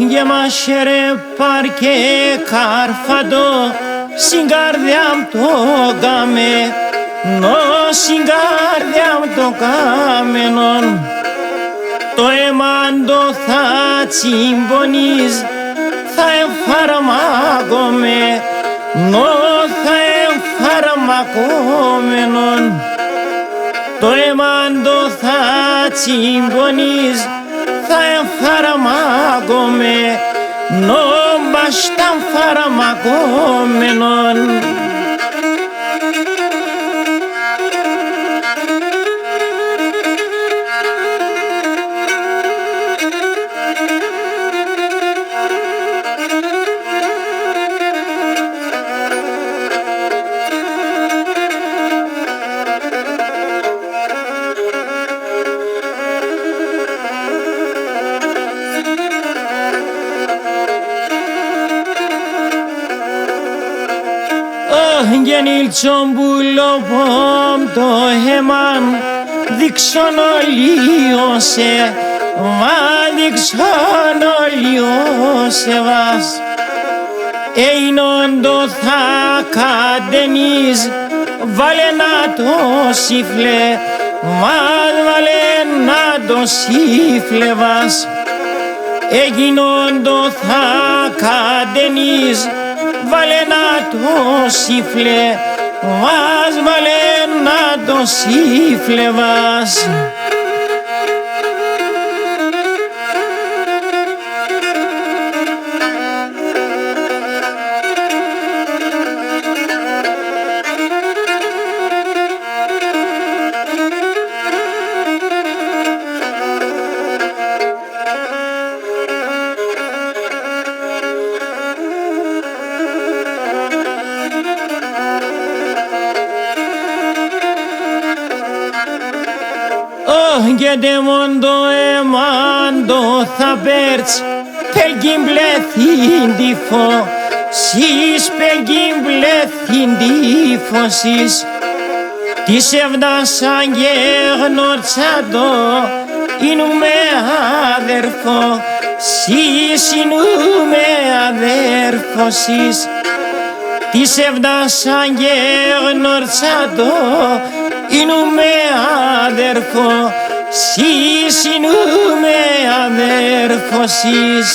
γεμάσαι πάρκε καρφαντό στην καρδιά μου το κάμε, στην καρδιά μου το κάμενον. Το αιμάντο θα τσιμπονείς, θα εμφαρμάκομαι, θα εμφαρμακόμενον. Το αιμάντο θα τσιμπονείς, θα εμφαρμάκομαι, μπαστά εμφαρμακόμενον. Γεννήλ τσομπουλόπομ το αιμάν δείξον ολίωσε, μα δείξον ολίωσε βας. Έινον το θα κατενείς, βάλε να το σύφλε, βάλε να το σύφλε βας. Έγινον το θα κατενείς, βάλε να το σύφλε, βάλε να το σύφλε βας. Γιατί μόνο το αιμάντο θα πέρτς, πέγγιν πλέθην τύφο, σεις πέγγιν πλέθην τύφωσης. Της εύδασαν και γνωρτσάτο, είνουμε αδερφό, σεις είνουμε αδερφωσης. Της εύδασαν και γνωρτσάτο, είνουμε αδερφό, σεις είνουμε αδερφωσης.